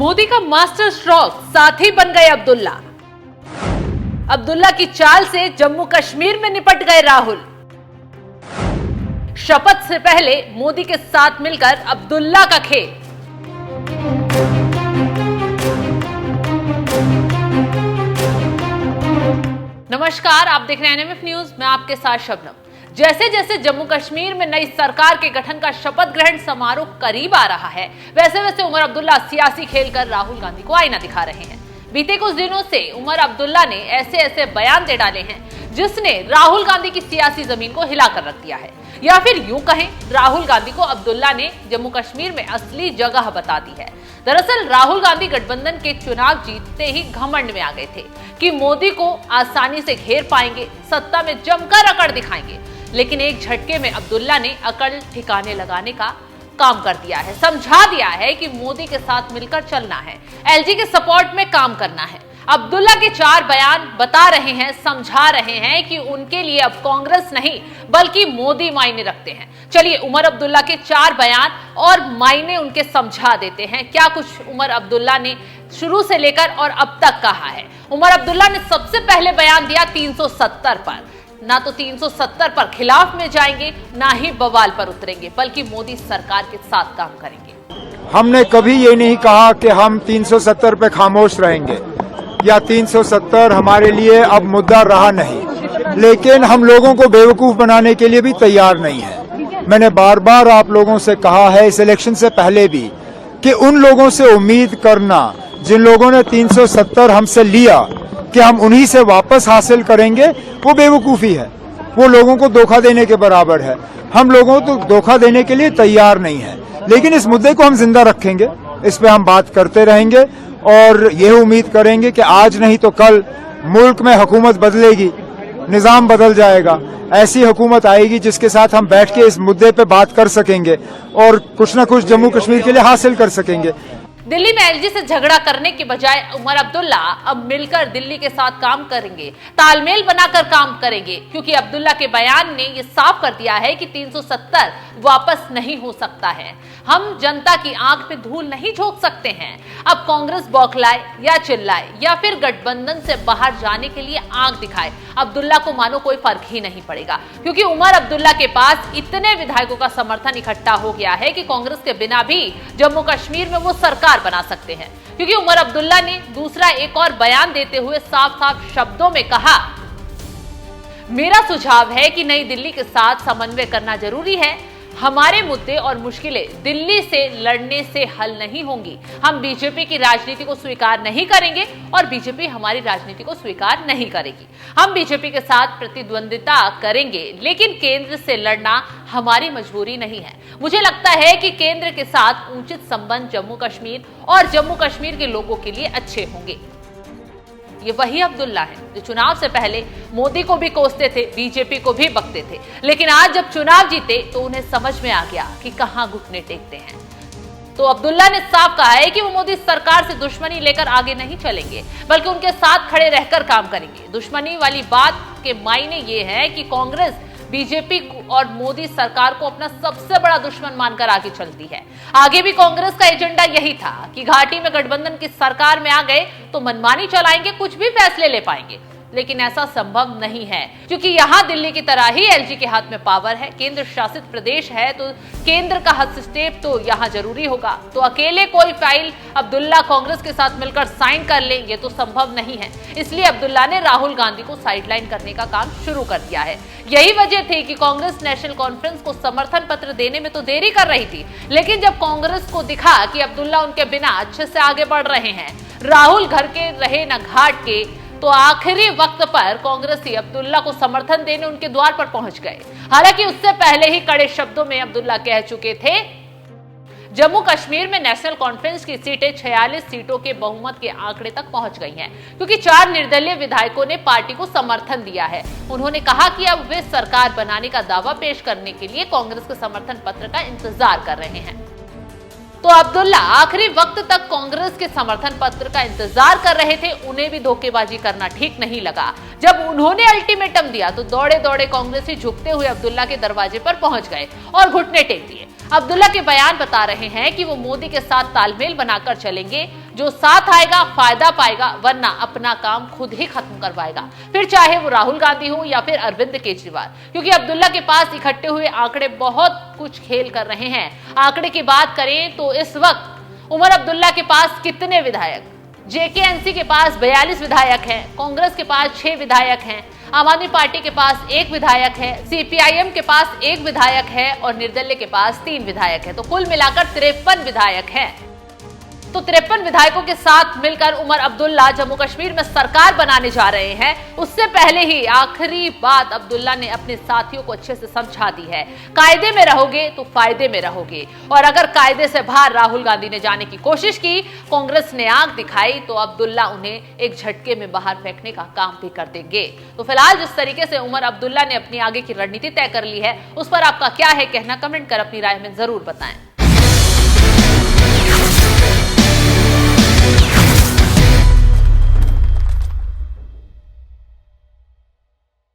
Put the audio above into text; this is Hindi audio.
मोदी का मास्टर स्ट्रोक साथी बन गए अब्दुल्ला। अब्दुल्ला की चाल से जम्मू कश्मीर में निपट गए राहुल। शपथ से पहले मोदी के साथ मिलकर अब्दुल्ला का खेल। नमस्कार, आप देख रहे हैं एनएमएफ न्यूज। मैं आपके साथ शबनम। जैसे जैसे जम्मू कश्मीर में नई सरकार के गठन का शपथ ग्रहण समारोह करीब आ रहा है, वैसे वैसे उमर अब्दुल्ला सियासी खेल कर राहुल गांधी को आईना दिखा रहे हैं। बीते कुछ दिनों से उमर अब्दुल्ला ने ऐसे ऐसे बयान दे डाले हैं जिसने राहुल गांधी की सियासी जमीन को हिलाकर रख दिया है, या फिर यूं कहें, राहुल गांधी को अब्दुल्ला ने जम्मू कश्मीर में असली जगह बता दी है। दरअसल राहुल गांधी गठबंधन के चुनाव जीतते ही घमंड में आ गए थे कि मोदी को आसानी से घेर पाएंगे, सत्ता में जमकर अकड़ दिखाएंगे। लेकिन एक झटके में अब्दुल्ला ने अकड़ ठिकाने लगाने का काम कर दिया है, समझा दिया है कि मोदी के साथ मिलकर चलना है, एलजी के सपोर्ट में काम करना है। अब्दुल्ला के चार बयान बता रहे हैं, समझा रहे हैं कि उनके लिए अब कांग्रेस नहीं बल्कि मोदी मायने रखते हैं। चलिए उमर अब्दुल्ला के चार बयान और मायने उनके समझा देते हैं। क्या कुछ उमर अब्दुल्ला ने शुरू से लेकर और अब तक कहा है। उमर अब्दुल्ला ने सबसे पहले बयान दिया 370 पर। ना तो 370 पर खिलाफ में जाएंगे, ना ही बवाल पर उतरेंगे, बल्कि मोदी सरकार के साथ काम करेंगे। हमने कभी ये नहीं कहा कि हम 370 पे खामोश रहेंगे या 370 हमारे लिए अब मुद्दा रहा नहीं, लेकिन हम लोगों को बेवकूफ बनाने के लिए भी तैयार नहीं है। मैंने बार बार आप लोगों से कहा है, इस इलेक्शन से पहले भी, कि उन लोगों से उम्मीद करना जिन लोगों ने 370 हमसे लिया कि हम उन्हीं से वापस हासिल करेंगे, वो बेवकूफ़ी है। वो लोगों को धोखा देने के बराबर है। हम लोगों को धोखा देने के लिए तैयार नहीं है, लेकिन इस मुद्दे को हम जिंदा रखेंगे, इस पे हम बात करते रहेंगे और ये उम्मीद करेंगे कि आज नहीं तो कल मुल्क में हुकूमत बदलेगी, निज़ाम बदल जाएगा। ऐसी हुकूमत आएगी जिसके साथ हम बैठ के इस मुद्दे पे बात कर सकेंगे और कुछ ना कुछ जम्मू कश्मीर के लिए हासिल कर सकेंगे। दिल्ली में एलजी से झगड़ा करने के बजाय उमर अब्दुल्ला अब मिलकर दिल्ली के साथ काम करेंगे, तालमेल बनाकर काम करेंगे, क्योंकि अब्दुल्ला के बयान ने यह साफ कर दिया है कि 370 वापस नहीं हो सकता है। हम जनता की आंख में धूल नहीं झोंक सकते हैं। अब कांग्रेस बौखलाए या चिल्लाए या फिर गठबंधन से बाहर जाने के लिए आंख दिखाए, अब्दुल्ला को मानो कोई फर्क ही नहीं पड़ेगा, क्योंकि उमर अब्दुल्ला के पास इतने विधायकों का समर्थन इकट्ठा हो गया है कि कांग्रेस के बिना भी जम्मू कश्मीर में वो सरकार बना सकते हैं। क्योंकि उमर अब्दुल्ला ने दूसरा एक और बयान देते हुए साफ साफ शब्दों में कहा, मेरा सुझाव है कि नई दिल्ली के साथ समन्वय करना जरूरी है। हमारे मुद्दे और मुश्किलें दिल्ली से लड़ने से हल नहीं होंगी। हम बीजेपी की राजनीति को स्वीकार नहीं करेंगे और बीजेपी हमारी राजनीति को स्वीकार नहीं करेगी। हम बीजेपी के साथ प्रतिद्वंदिता करेंगे, लेकिन केंद्र से लड़ना हमारी मजबूरी नहीं है। मुझे लगता है कि केंद्र के साथ उचित संबंध जम्मू कश्मीर और जम्मू कश्मीर के लोगों के लिए अच्छे होंगे। ये वही अब्दुल्ला है जो चुनाव से पहले मोदी को भी कोसते थे, बीजेपी को भी बकते थे, लेकिन आज जब चुनाव जीते तो उन्हें समझ में आ गया कि कहां घुटने टेकते हैं। तो अब्दुल्ला ने साफ कहा है कि वो मोदी सरकार से दुश्मनी लेकर आगे नहीं चलेंगे, बल्कि उनके साथ खड़े रहकर काम करेंगे। दुश्मनी वाली बात के मायने ये है कि कांग्रेस बीजेपी और मोदी सरकार को अपना सबसे बड़ा दुश्मन मानकर आगे चलती है। आगे भी कांग्रेस का एजेंडा यही था कि घाटी में गठबंधन की सरकार में आ गए तो मनमानी चलाएंगे, कुछ भी फैसले ले पाएंगे। लेकिन ऐसा संभव नहीं है, क्योंकि यहां दिल्ली की तरह ही एलजी के हाथ में पावर है। केंद्र शासित प्रदेश है तो केंद्र का हस्तक्षेप तो यहां जरूरी होगा। तो अकेले कोई फाइल अब्दुल्ला कांग्रेस के साथ मिलकर साइन कर ले, ये तो संभव नहीं है। इसलिए अब्दुल्ला ने राहुल गांधी को साइडलाइन करने का काम शुरू कर दिया है। यही वजह थी कि कांग्रेस नेशनल कॉन्फ्रेंस को समर्थन पत्र देने में तो देरी कर रही थी, लेकिन जब कांग्रेस को दिखा कि अब्दुल्ला उनके बिना अच्छे से आगे बढ़ रहे हैं, राहुल घर के रहे न घाट के, तो आखिरी वक्त पर कांग्रेसी अब्दुल्ला को समर्थन देने उनके द्वार पर पहुंच गए। हालांकि उससे पहले ही कड़े शब्दों में अब्दुल्ला कह चुके थे, जम्मू कश्मीर में नेशनल कॉन्फ्रेंस की सीटें 46 सीटों के बहुमत के आंकड़े तक पहुंच गई हैं, क्योंकि 4 निर्दलीय विधायकों ने पार्टी को समर्थन दिया है। उन्होंने कहा कि अब वे सरकार बनाने का दावा पेश करने के लिए कांग्रेस के समर्थन पत्र का इंतजार कर रहे हैं। तो अब्दुल्ला आखिरी वक्त तक कांग्रेस के समर्थन पत्र का इंतजार कर रहे थे। उन्हें भी धोखेबाजी करना ठीक नहीं लगा। जब उन्होंने अल्टीमेटम दिया तो दौड़े दौड़े कांग्रेसी झुकते हुए अब्दुल्ला के दरवाजे पर पहुंच गए और घुटने टेक दिए। अब्दुल्ला के बयान बता रहे हैं कि वो मोदी के साथ तालमेल बनाकर चलेंगे, जो साथ आएगा फायदा पाएगा, वरना अपना काम खुद ही खत्म करवाएगा, फिर चाहे वो राहुल गांधी हो या फिर अरविंद केजरीवाल। क्योंकि अब्दुल्ला के पास इकट्ठे हुए आंकड़े बहुत कुछ खेल कर रहे हैं। आंकड़े की बात करें तो इस वक्त उमर अब्दुल्ला के पास कितने विधायक, जेकेएनसी के पास 42 विधायक हैं, कांग्रेस के पास 6 विधायक हैं, आम आदमी पार्टी के पास 1 विधायक है, सीपीआईएम के पास 1 विधायक है और निर्दलीय के पास 3 विधायक है। तो कुल मिलाकर 53 विधायक हैं। तो 53 विधायकों के साथ मिलकर उमर अब्दुल्ला जम्मू कश्मीर में सरकार बनाने जा रहे हैं। उससे पहले ही आखिरी बात अब्दुल्ला ने अपने साथियों को अच्छे से समझा दी है, कायदे में रहोगे तो फायदे में रहोगे, और अगर कायदे से बाहर राहुल गांधी ने जाने की कोशिश की, कांग्रेस ने आंख दिखाई, तो अब्दुल्ला उन्हें एक झटके में बाहर फेंकने का काम भी कर देंगे। तो फिलहाल जिस तरीके से उमर अब्दुल्ला ने अपनी आगे की रणनीति तय कर ली है, उस पर आपका क्या है कहना, कमेंट कर अपनी राय में जरूर बताएं।